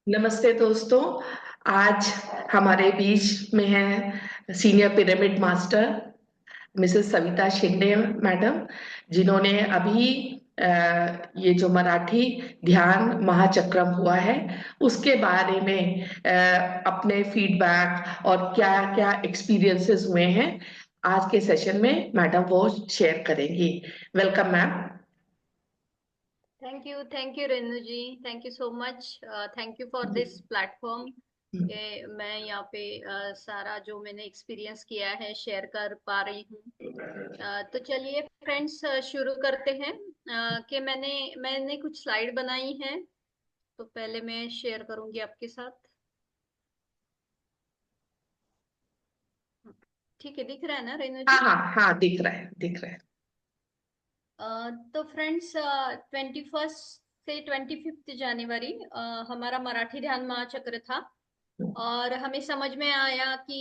नमस्ते दोस्तों। आज हमारे बीच में है senior pyramid master Mrs Savita Shinde madam, जिन्होंने अभी ये जो मराठी ध्यान महाचक्रम हुआ है उसके बारे में अपने फीडबैक और क्या क्या एक्सपीरियंसेस हुए हैं आज के सेशन में मैडम वो शेयर करेंगी। Welcome ma'am. Thank you Renu ji. Thank you so much. Thank you for this platform के मैं यहाँ पे सारा जो मैंने एक्सपीरियंस किया है शेयर कर पा रही हूँ। तो चलिए फ्रेंड्स, शुरू करते हैं। कि मैंने कुछ स्लाइड बनाई हैं, तो पहले मैं शेयर करूंगी आपके साथ। ठीक है, दिख रहा है ना रेनू हाँ जी? हाँ हाँ, दिख रहा है दिख रहा है। तो फ्रेंड्स, 21 से 25 जनवरी हमारा मराठी ध्यान महाचक्र था। और हमें समझ में आया कि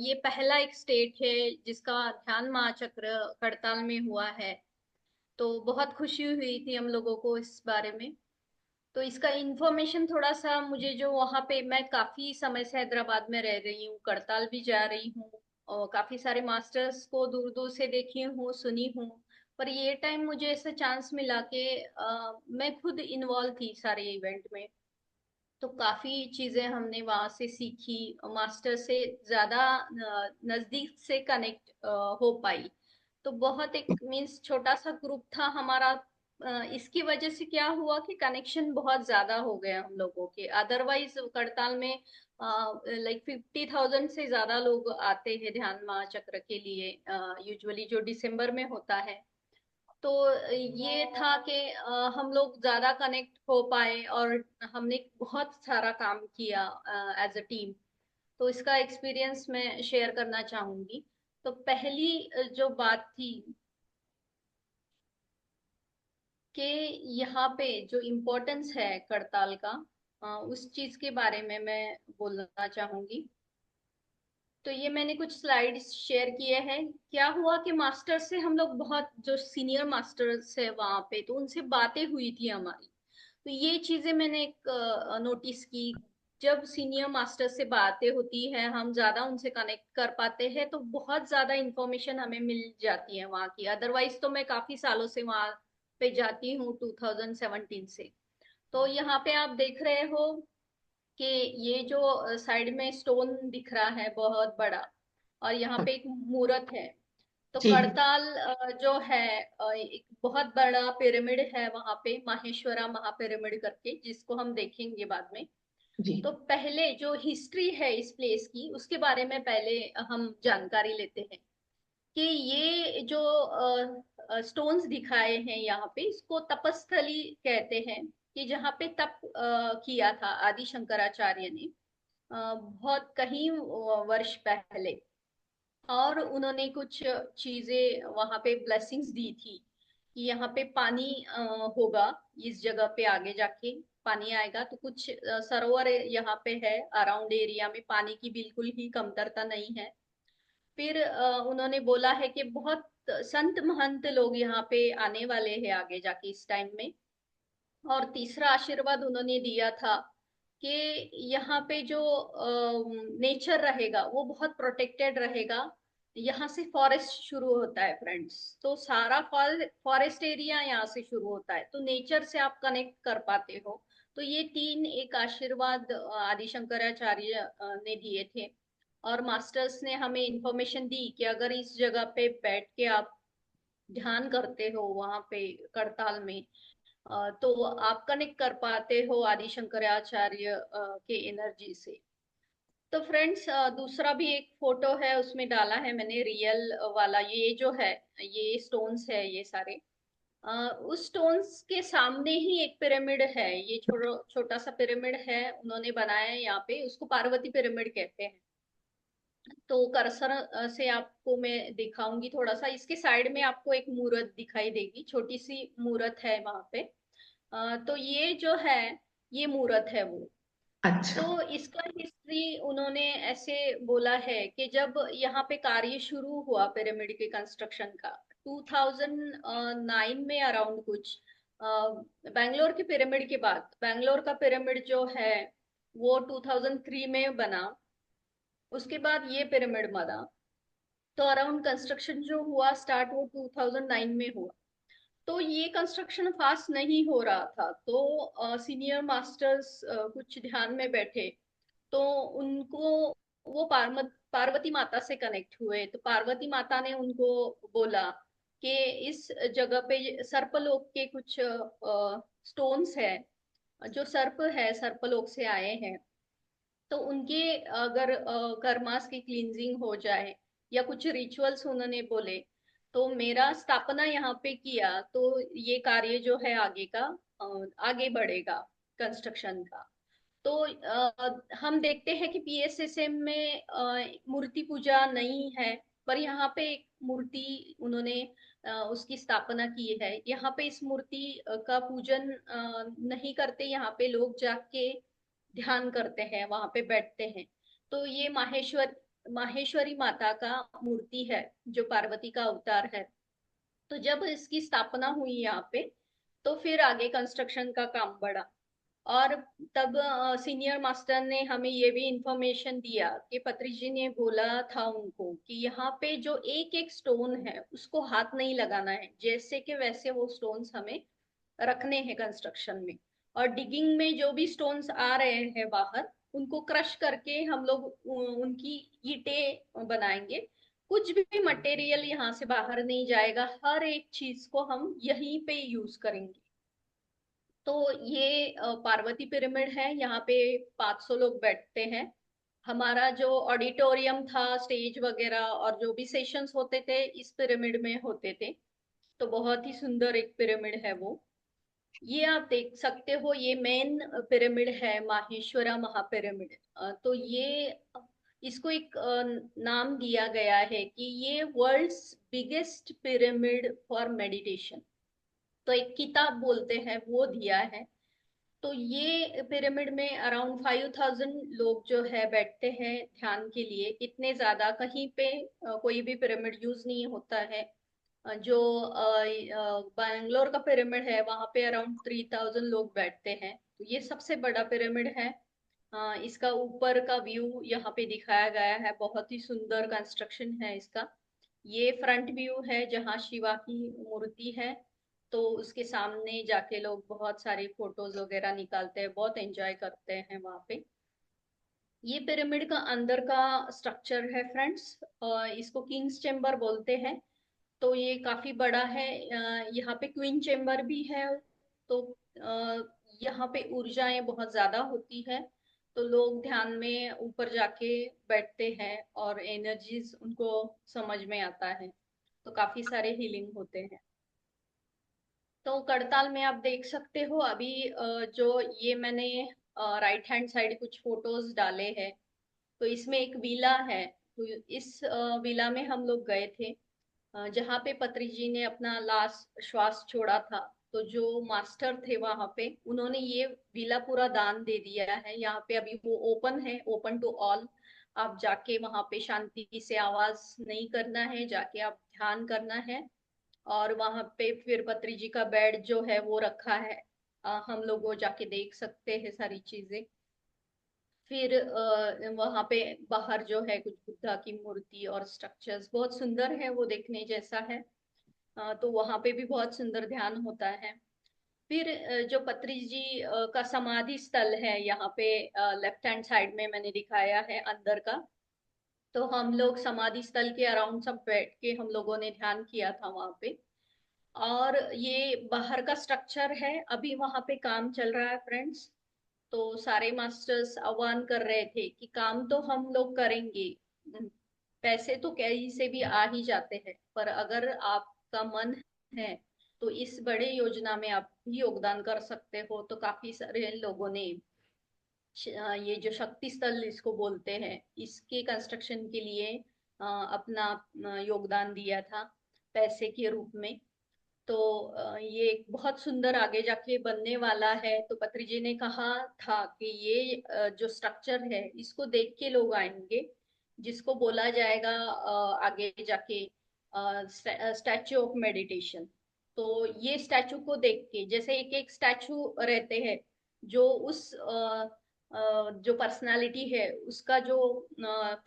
ये पहला एक स्टेट है जिसका ध्यान महाचक्र करताल में हुआ है। तो बहुत खुशी हुई थी हम लोगों को इस बारे में। तो इसका इंफॉर्मेशन थोड़ा सा, मुझे जो वहाँ पे, मैं काफी समय से हैदराबाद में रह रही हूँ, करताल भी जा रही हूँ और काफी सारे मास्टर्स को दूर दूर से देखी हूँ, सुनी हूँ। पर ये टाइम मुझे ऐसा चांस मिला कि मैं खुद इन्वॉल्व थी सारे इवेंट में। तो काफी चीजें हमने वहां से सीखी, मास्टर से ज्यादा नजदीक से कनेक्ट हो पाई। तो बहुत एक मीन्स छोटा सा ग्रुप था हमारा। इसकी वजह से क्या हुआ कि कनेक्शन बहुत ज्यादा हो गया हम लोगों के। अदरवाइज करताल में लाइक 50,000 से ज्यादा लोग आते हैं ध्यान महाचक्र के लिए, यूजुअली जो दिसंबर में होता है। तो ये था कि हम लोग ज्यादा कनेक्ट हो पाए और हमने बहुत सारा काम किया एज अ टीम। तो इसका एक्सपीरियंस मैं शेयर करना चाहूंगी। तो पहली जो बात थी कि यहाँ पे जो इम्पोर्टेंस है करताल का, उस चीज के बारे में मैं बोलना चाहूंगी। तो ये मैंने कुछ स्लाइड्स शेयर किए हैं। क्या हुआ कि मास्टर से हम लोग, बहुत जो सीनियर मास्टर्स है वहां पे, तो उनसे बातें हुई थी हमारी। तो ये चीजें मैंने एक नोटिस की। जब सीनियर मास्टर से बातें होती है, हम ज्यादा उनसे कनेक्ट कर पाते हैं, तो बहुत ज्यादा इंफॉर्मेशन हमें मिल जाती है वहाँ की। अदरवाइज तो मैं काफी सालों से वहां पे जाती हूँ, 2017 से। तो यहाँ पे आप देख रहे हो कि ये जो साइड में स्टोन दिख रहा है बहुत बड़ा, और यहाँ पे एक मूर्त है। तो जी करताल जो है, एक बहुत बड़ा पिरामिड है वहां पे, माहेश्वरा महापिरामिड करके, जिसको हम देखेंगे बाद में। जी। तो पहले जो हिस्ट्री है इस प्लेस की, उसके बारे में पहले हम जानकारी लेते हैं कि ये जो स्टोन्स दिखाए हैं यहाँ पे, इसको तपस्थली कहते हैं। कि जहाँ पे तप किया था आदि शंकराचार्य ने, बहुत कहीं वर्ष पहले। और उन्होंने कुछ चीजें वहां पे ब्लेसिंग्स दी थी कि यहाँ पे पानी होगा, इस जगह पे आगे जाके पानी आएगा। तो कुछ सरोवर यहाँ पे है, अराउंड एरिया में पानी की बिल्कुल ही कमतरता नहीं है। फिर उन्होंने बोला है कि बहुत संत महंत लोग यहाँ पे आने वाले हैं आगे जाके इस टाइम में। और तीसरा आशीर्वाद उन्होंने दिया था कि यहाँ पे जो नेचर रहेगा वो बहुत प्रोटेक्टेड रहेगा। यहाँ से फॉरेस्ट शुरू होता है फ्रेंड्स, तो सारा फॉरेस्ट एरिया यहाँ से शुरू होता है, तो नेचर से आप कनेक्ट कर पाते हो। तो ये तीन एक आशीर्वाद आदि शंकराचार्य ने दिए थे। और मास्टर्स ने हमें इंफॉर्मेशन दी कि अगर इस जगह पे बैठ के आप ध्यान करते हो वहां पे करताल में, तो आप कनेक्ट कर पाते हो आदि शंकराचार्य के एनर्जी से। तो फ्रेंड्स, दूसरा भी एक फोटो है, उसमें डाला है मैंने रियल वाला। ये जो है, ये स्टोन्स है ये सारे। उस स्टोन्स के सामने ही एक पिरामिड है, ये छोटा सा पिरामिड है उन्होंने बनाया है यहाँ पे, उसको पार्वती पिरामिड कहते हैं। तो कर्सर से आपको मैं दिखाऊंगी थोड़ा सा, इसके साइड में आपको एक मूर्त दिखाई देगी, छोटी सी मूर्त है वहां पे। तो ये जो है, ये मूर्त है वो। अच्छा। तो इसका हिस्ट्री उन्होंने ऐसे बोला है कि जब यहाँ पे कार्य शुरू हुआ पिरामिड के कंस्ट्रक्शन का, 2009 में अराउंड कुछ, बैंगलोर के पिरामिड के बाद, बैंगलोर का पिरामिड जो है वो 2003 में बना। उसके बाद ये पिरामिड बना। तो अराउंड कंस्ट्रक्शन जो हुआ स्टार्ट वो 2009 में हुआ। तो ये कंस्ट्रक्शन फास्ट नहीं हो रहा था, तो सीनियर मास्टर्स कुछ ध्यान में बैठे। तो उनको वो पार्वती माता से कनेक्ट हुए, तो पार्वती माता ने उनको बोला कि इस जगह पे सर्पलोक के कुछ स्टोन्स है, जो सर्प है सर्पलोक से आए हैं। तो उनके अगर कर्मास की क्लींजिंग हो जाए या कुछ रिचुअल्स उन्होंने बोले, तो मेरा स्थापना यहाँ पे किया तो ये कार्य जो है आगे का आगे बढ़ेगा कंस्ट्रक्शन का। तो हम देखते हैं कि पीएसएसएम में मूर्ति पूजा नहीं है, पर यहाँ पे एक मूर्ति उन्होंने उसकी स्थापना की है। यहाँ पे इस मूर्ति का पूजन नहीं करते, यहाँ पे लोग जाके ध्यान करते हैं, वहां पे बैठते हैं। तो ये माहेश्वरी माता का मूर्ति है, जो पार्वती का अवतार है। तो जब इसकी स्थापना हुई यहाँ पे, तो फिर आगे कंस्ट्रक्शन का काम बढ़ा। और तब सीनियर मास्टर ने हमें ये भी इंफॉर्मेशन दिया कि पत्री जी ने बोला था उनको कि यहाँ पे जो एक एक स्टोन है उसको हाथ नहीं लगाना है, जैसे कि वैसे वो स्टोन्स हमें रखने हैं कंस्ट्रक्शन में। और डिगिंग में जो भी स्टोन्स आ रहे हैं बाहर, उनको क्रश करके हम लोग उनकी ईंटें बनाएंगे। कुछ भी मटेरियल यहाँ से बाहर नहीं जाएगा, हर एक चीज को हम यहीं पे यूज करेंगे। तो ये पार्वती पिरामिड है, यहाँ पे 500 लोग बैठते हैं। हमारा जो ऑडिटोरियम था, स्टेज वगैरह और जो भी सेशंस होते थे इस पिरामिड में होते थे। तो बहुत ही सुंदर एक पिरामिड है वो। ये आप देख सकते हो, ये मेन पिरामिड है, माहेश्वरा महापिरामिड। तो ये इसको एक नाम दिया गया है कि ये world's biggest pyramid for meditation. तो एक किताब बोलते हैं वो दिया है। तो ये पिरामिड में अराउंड 5000 लोग जो है बैठते हैं ध्यान के लिए। इतने ज्यादा कहीं पे कोई भी पिरामिड यूज नहीं होता है। जो बैंगलोर का पिरामिड है वहां पे अराउंड 3000 लोग बैठते हैं। तो ये सबसे बड़ा पिरामिड है। इसका ऊपर का व्यू यहाँ पे दिखाया गया है, बहुत ही सुंदर कंस्ट्रक्शन है इसका। ये फ्रंट व्यू है जहाँ शिवा की मूर्ति है। तो उसके सामने जाके लोग बहुत सारे फोटोज वगैरह निकालते हैं, बहुत एंजॉय करते हैं वहां पे। ये पिरामिड का अंदर का स्ट्रक्चर है फ्रेंड्स, इसको किंग्स चेम्बर बोलते हैं। तो ये काफी बड़ा है। यहाँ पे क्वीन चेम्बर भी है। तो अ, यहाँ पे ऊर्जाएं बहुत ज्यादा होती है। तो लोग ध्यान में ऊपर जाके बैठते हैं और एनर्जीज उनको समझ में आता है। तो काफी सारे हीलिंग होते हैं। तो करताल में आप देख सकते हो अभी जो ये मैंने राइट हैंड साइड कुछ फोटोज डाले हैं। तो इसमें एक विला है। तो इस विला में हम लोग गए थे, जहाँ पे पत्री जी ने अपना लास्ट श्वास छोड़ा था। तो जो मास्टर थे वहां पे, उन्होंने ये विला पूरा दान दे दिया है। यहाँ पे अभी वो ओपन है, ओपन टू ऑल। आप जाके वहां पे शांति से आवाज नहीं करना है, जाके आप ध्यान करना है। और वहां पे फिर पत्री जी का बेड जो है वो रखा है। हम लोग वो जाके देख सकते हैं सारी चीजें। फिर वहां पे बाहर जो है कुछ बुद्धा की मूर्ति और स्ट्रक्चर्स बहुत सुंदर है, वो देखने जैसा है। तो वहां पे भी बहुत सुंदर ध्यान होता है। फिर जो पत्री जी का समाधि स्थल है यहाँ पे लेफ्ट हैंड साइड में मैंने दिखाया है अंदर का। तो हम लोग समाधि स्थल के अराउंड सब बैठ के हम लोगों ने ध्यान किया था वहां पे। और ये बाहर का स्ट्रक्चर है, अभी वहां पे काम चल रहा है फ्रेंड्स। तो सारे मास्टर्स आह्वान कर रहे थे कि काम तो हम लोग करेंगे, पैसे तो कहीं से भी आ ही जाते हैं, पर अगर आपका मन है तो इस बड़े योजना में आप भी योगदान कर सकते हो। तो काफी सारे लोगों ने ये जो शक्ति स्थल इसको बोलते हैं, इसके कंस्ट्रक्शन के लिए अपना योगदान दिया था पैसे के रूप में। तो ये एक बहुत सुंदर आगे जाके बनने वाला है। तो पत्री जी ने कहा था कि ये जो स्ट्रक्चर है इसको देख के लोग आएंगे, जिसको बोला जाएगा आगे जाके स्टैचू ऑफ मेडिटेशन। तो ये स्टैचू को देख के, जैसे एक एक स्टैचू रहते हैं जो उस जो पर्सनालिटी है उसका जो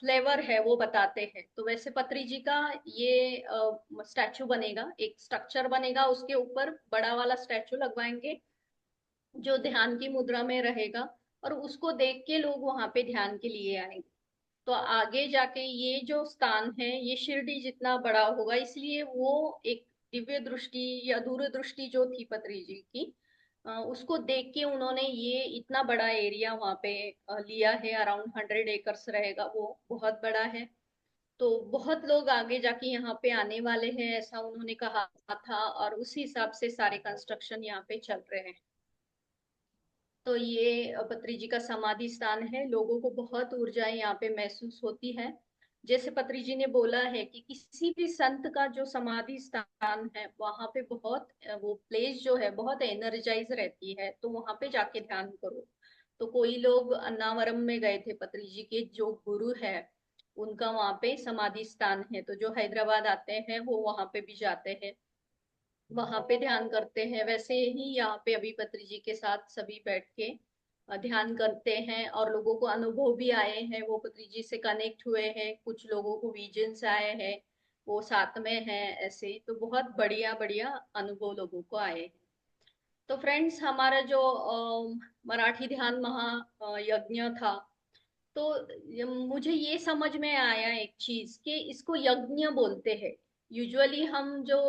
फ्लेवर है वो बताते हैं। तो वैसे पत्री जी का ये स्टैचू बनेगा, एक स्ट्रक्चर बनेगा, उसके ऊपर बड़ा वाला स्टैचू लगवाएंगे जो ध्यान की मुद्रा में रहेगा, और उसको देख के लोग वहां पे ध्यान के लिए आएंगे। तो आगे जाके ये जो स्थान है ये शिरडी जितना बड़ा होगा, इसलिए वो एक दिव्य दृष्टि या दूरदृष्टि जो थी पत्री जी की, उसको देख के उन्होंने ये इतना बड़ा एरिया वहां पे लिया है। अराउंड 100 एकर्स रहेगा, वो बहुत बड़ा है। तो बहुत लोग आगे जाके यहाँ पे आने वाले हैं, ऐसा उन्होंने कहा था, और उसी हिसाब से सारे कंस्ट्रक्शन यहाँ पे चल रहे हैं। तो ये पत्री जी का समाधि स्थान है। लोगों को बहुत ऊर्जा यहाँ पे महसूस होती है। जैसे पत्री जी ने बोला है कि किसी भी संत का जो समाधि स्थान है वहां पे बहुत वो प्लेस जो है बहुत एनर्जाइज रहती है, तो वहां पे जाके ध्यान करो। तो कोई लोग अन्नावरम में गए थे, पत्री जी के जो गुरु है उनका वहां पे समाधि स्थान है, तो जो हैदराबाद आते हैं वो वहां पे भी जाते हैं, वहां पे ध्यान करते हैं। वैसे ही यहाँ पे अभी पत्री जी के साथ सभी बैठ के ध्यान करते हैं, और लोगों को अनुभव भी आए हैं, वो पत्री जी से कनेक्ट हुए हैं, कुछ लोगों को विजन्स आए हैं, वो साथ में हैं ऐसे। तो बहुत बढ़िया बढ़िया अनुभव लोगों को आए हैं। तो फ्रेंड्स, हमारा जो मराठी ध्यान महा यज्ञ था, तो मुझे ये समझ में आया एक चीज कि इसको यज्ञ बोलते हैं। यूजुअली हम जो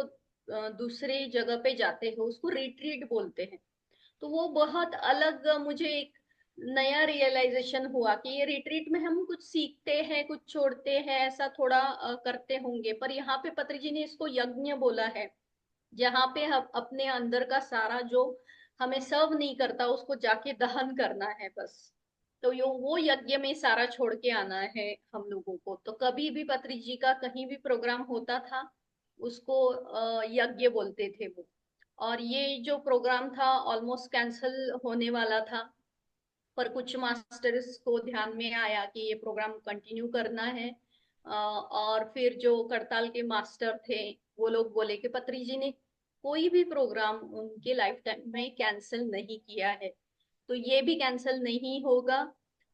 दूसरे जगह पे जाते हैं उसको रिट्रीट बोलते हैं। तो वो बहुत अलग मुझे एक नया रियलाइजेशन हुआ कि ये रिट्रीट में हम कुछ सीखते हैं, कुछ छोड़ते हैं, ऐसा थोड़ा करते होंगे, पर यहाँ पे पत्री जी ने इसको यज्ञ बोला है, जहाँ पे हम अपने अंदर का सारा जो हमें सर्व नहीं करता उसको जाके दहन करना है बस। तो यो वो यज्ञ में सारा छोड़ के आना है हम लोगों को। तो कभी भी पत्री जी का कहीं भी प्रोग्राम होता था उसको यज्ञ बोलते थे वो। और ये जो प्रोग्राम था ऑलमोस्ट कैंसल होने वाला था, पर कुछ मास्टर्स को ध्यान में आया कि ये प्रोग्राम कंटिन्यू करना है। और फिर जो करताल के मास्टर थे वो लोग बोले कि पत्री जी ने कोई भी प्रोग्राम उनके लाइफ टाइम में कैंसिल नहीं किया है, तो ये भी कैंसिल नहीं होगा।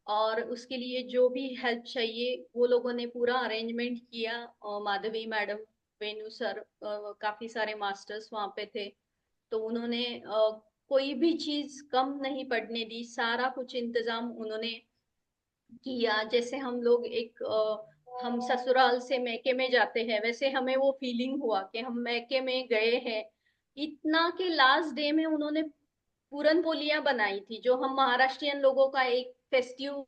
और उसके लिए जो भी हेल्प चाहिए वो लोगों ने पूरा अरेंजमेंट किया। माधवी मैडम, वेणु सर, काफी सारे मास्टर्स वहाँ पे थे, तो उन्होंने कोई भी चीज कम नहीं पड़ने दी, सारा कुछ इंतजाम उन्होंने किया। जैसे हम लोग एक हम ससुराल से मैके में जाते हैं, वैसे हमें वो फीलिंग हुआ कि हम मैके में गए हैं। इतना कि लास्ट डे में उन्होंने पूरन पोलियां बनाई थी, जो हम महाराष्ट्रियन लोगों का एक फेस्टिव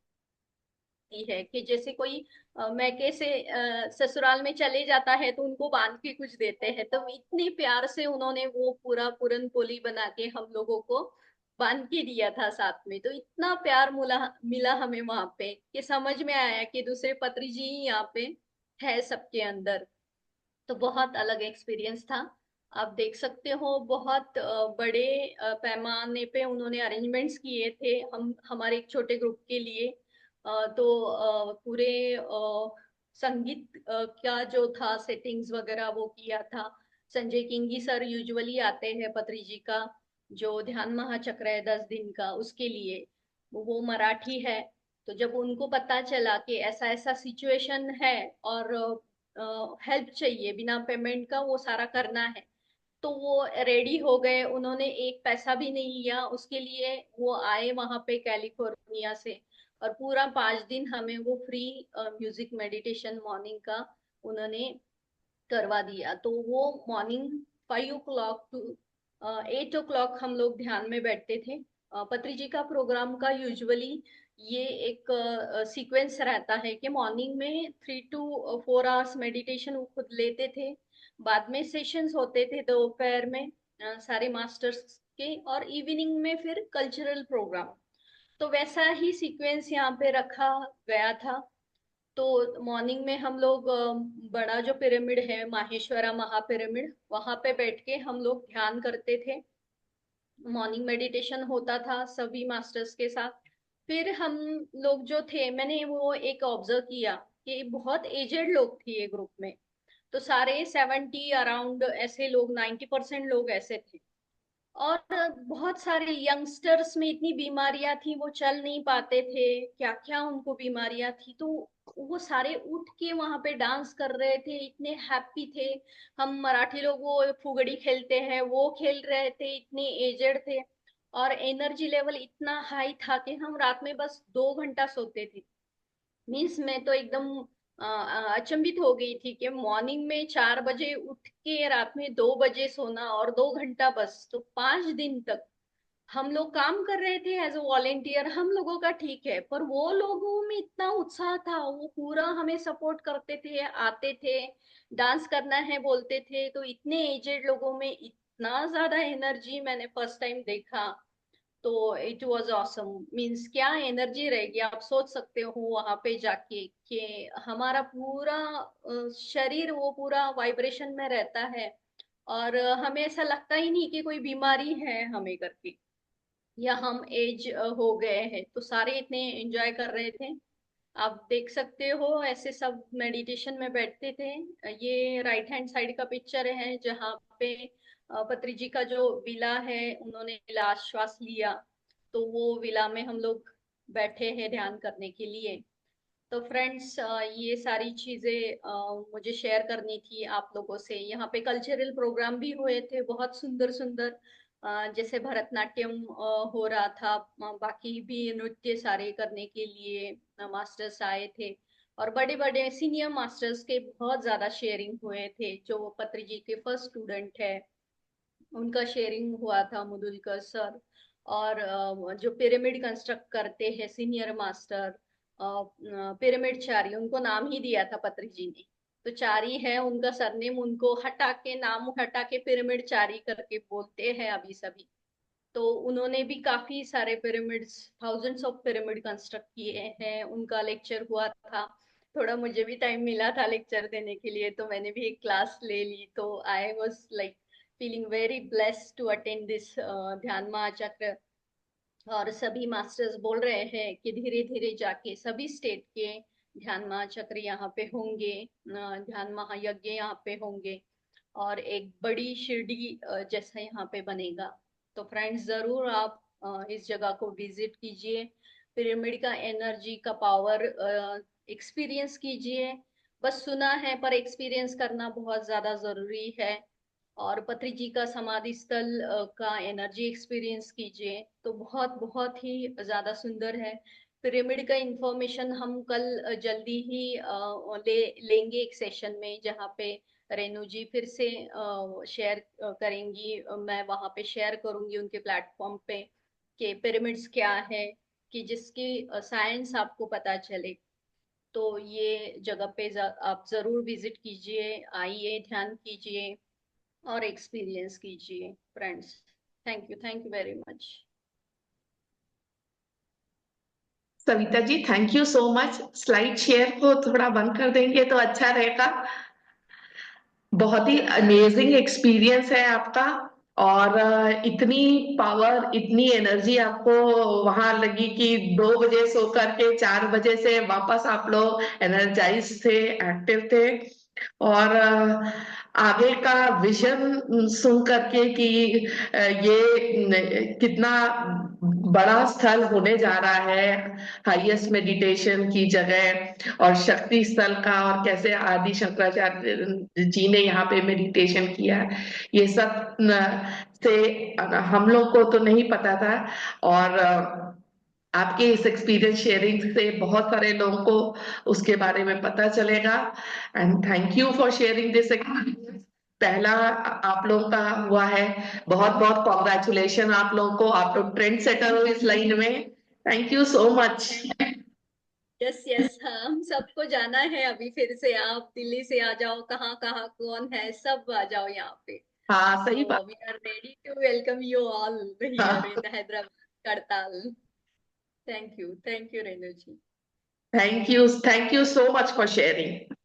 है कि जैसे कोई मैके से ससुराल में चले जाता है तो उनको बांध के कुछ देते हैं, तो इतने प्यार से उन्होंने वो पूरा पूरन पोली बना के हम लोगों को बांध के दिया था साथ में। तो इतना प्यार मिला मिला हमें वहां पे कि समझ में आया कि दूसरे पत्री जी ही यहाँ पे है सबके अंदर। तो बहुत अलग एक्सपीरियंस था। आप देख सकते हो बहुत बड़े पैमाने पे उन्होंने अरेंजमेंट्स किए थे हम हमारे एक छोटे ग्रुप के लिए। तो पूरे संगीत का जो था सेटिंग्स वगैरह वो किया था। संजय किंगी सर यूजुअली आते हैं पत्री जी का जो ध्यान महाचक्र है 10 दिन का, उसके लिए वो मराठी है। तो जब उनको पता चला कि ऐसा ऐसा सिचुएशन है और हेल्प चाहिए बिना पेमेंट का वो सारा करना है, तो वो रेडी हो गए। उन्होंने एक पैसा भी नहीं लिया उसके लिए, वो आए वहां पे कैलिफोर्निया से, और पूरा 5 दिन हमें वो फ्री म्यूजिक मेडिटेशन मॉर्निंग का उन्होंने करवा दिया। तो वो मॉर्निंग 5 o'clock टू 8 o'clock हम लोग ध्यान में बैठते थे। पत्री जी का प्रोग्राम का यूजुअली ये एक सीक्वेंस रहता है कि मॉर्निंग में 3 to 4 आवर्स मेडिटेशन वो खुद लेते थे, बाद में सेशंस होते थे दोपहर में सारे मास्टर्स के, और इवनिंग में फिर कल्चरल प्रोग्राम। तो वैसा ही सीक्वेंस यहाँ पे रखा गया था। तो मॉर्निंग में हम लोग बड़ा जो पिरामिड है माहेश्वरा महापिरामिड, वहां पे बैठ के हम लोग ध्यान करते थे। मॉर्निंग मेडिटेशन होता था सभी मास्टर्स के साथ। फिर हम लोग जो थे, मैंने वो एक ऑब्जर्व किया कि बहुत एजेड लोग थे ये ग्रुप में। तो सारे 70 अराउंड ऐसे लोग, 90% लोग ऐसे थे। और बहुत सारे यंगस्टर्स में इतनी बीमारियां थी, वो चल नहीं पाते थे, क्या क्या उनको बीमारियां थी, तो वो सारे उठ के वहां पे डांस कर रहे थे, इतने हैप्पी थे। हम मराठी लोग वो फुगड़ी खेलते हैं, वो खेल रहे थे, इतने एजेड थे, और एनर्जी लेवल इतना हाई था कि हम रात में बस 2 घंटा सोते थे। मीन्स मैं तो एकदम अचंभित हो गई थी कि मॉर्निंग में 4 बजे उठ के रात में 2 बजे सोना और 2 घंटा बस, तो 5 दिन तक हम लोग काम कर रहे थे एज अ वॉलेंटियर। हम लोगों का ठीक है, पर वो लोगों में इतना उत्साह था, वो पूरा हमें सपोर्ट करते थे, आते थे, डांस करना है बोलते थे। तो इतने एजेड लोगों में इतना ज्यादा एनर्जी मैंने फर्स्ट टाइम देखा। तो इट वाज ऑसम। मीन्स क्या एनर्जी रहेगी, आप सोच सकते हो वहां पे जाके कि हमारा पूरा शरीर वो पूरा वाइब्रेशन में रहता है, और हमें ऐसा लगता ही नहीं कि कोई बीमारी है हमें करके, या हम एज हो गए हैं। तो सारे इतने एंजॉय कर रहे थे, आप देख सकते हो, ऐसे सब मेडिटेशन में बैठते थे। ये राइट हैंड साइड का पिक्चर है जहाँ पे पत्री जी का जो विला है, उन्होंने लास्ट श्वास लिया, तो वो विला में हम लोग बैठे हैं ध्यान करने के लिए। तो फ्रेंड्स, ये सारी चीजें मुझे शेयर करनी थी आप लोगों से। यहाँ पे कल्चरल प्रोग्राम भी हुए थे, बहुत सुंदर सुंदर, जैसे भरतनाट्यम हो रहा था, बाकी भी नृत्य सारे करने के लिए मास्टर्स आए थे, और बड़े बड़े सीनियर मास्टर्स के बहुत ज्यादा शेयरिंग हुए थे। जो पत्री जी के फर्स्ट स्टूडेंट है, उनका शेयरिंग हुआ था, मुदुलकर सर। और जो पिरामिड कंस्ट्रक्ट करते हैं सीनियर मास्टर, पिरामिड चारी, उनको नाम ही दिया था पत्री जी ने। तो चारी है उनका सरनेम, उनको हटा के, नाम हटा के पिरामिड चारी करके बोलते हैं अभी सभी। तो उन्होंने भी काफी सारे pyramids, thousands of pyramid construct किए हैं, उनका लेक्चर हुआ था। थोड़ा मुझे भी टाइम मिला था लेक्चर देने के लिए, तो मैंने भी एक क्लास ले ली। तो I was like feeling very blessed to attend this Dhyan Mahachakra. और सभी मास्टर्स बोल रहे हैं कि धीरे धीरे जाके सभी स्टेट के ध्यान महाचक्र यहाँ पे होंगे, ध्यान महायज्ञ यहाँ पे होंगे, और एक बड़ी शिरडी जैसा यहाँ पे बनेगा। तो फ्रेंड्स, जरूर आप इस जगह को विजिट कीजिए, पिरामिड का एनर्जी का पावर एक्सपीरियंस कीजिए। बस सुना है, पर एक्सपीरियंस करना बहुत ज्यादा जरूरी है। और पत्री जी का समाधि स्थल का एनर्जी एक्सपीरियंस कीजिए, तो बहुत बहुत ही ज्यादा सुंदर है। पिरामिड का इंफॉर्मेशन हम कल जल्दी ही लेंगे एक सेशन में, जहाँ पे रेनू जी फिर से शेयर करेंगी। मैं वहां पे शेयर करूंगी उनके प्लेटफॉर्म पे कि पिरामिड्स क्या है, कि जिसकी साइंस आपको पता चले। तो ये जगह पे आप जरूर विजिट कीजिए, आइए, ध्यान कीजिए और एक्सपीरियंस कीजिए friends. Thank you very much. Savita ji, thank you so much. Slide share को थोड़ा बंद कर देंगे तो अच्छा रहेगा। बहुत ही अमेजिंग एक्सपीरियंस है आपका। और इतनी पावर, इतनी एनर्जी आपको वहां लगी कि 2 बजे सो करके 4 बजे से वापस आप लोग एनर्जाइज थे, एक्टिव थे। और आगे का विजन सुन करके कि ये कितना बड़ा स्थल होने जा रहा है, हाईएस्ट मेडिटेशन की जगह और शक्ति स्थल का, और कैसे आदि शंकराचार्य जी ने यहाँ पे मेडिटेशन किया, ये सब से हम लोग को तो नहीं पता था। और आपके इस एक्सपीरियंस शेयरिंग से बहुत सारे लोगों को उसके बारे में पता चलेगा। And thank you for sharing this experience. पहला आप लोगों का हुआ है। बहुत बहुत कॉन्ग्रेचुलेशन आप लोगों को, आप लोग ट्रेंड सेटर हो इस लाइन में। Thank you so much. Yes yes, हम सबको जाना है अभी। फिर से आप दिल्ली से आ जाओ, कहाँ कहाँ कौन है सब आ जाओ यहाँ पे। हाँ, सही बात। So we are ready to welcome you all here हाँ, in Hyderabad, Kadthal. Thank you Renu ji. Thank you so much for sharing.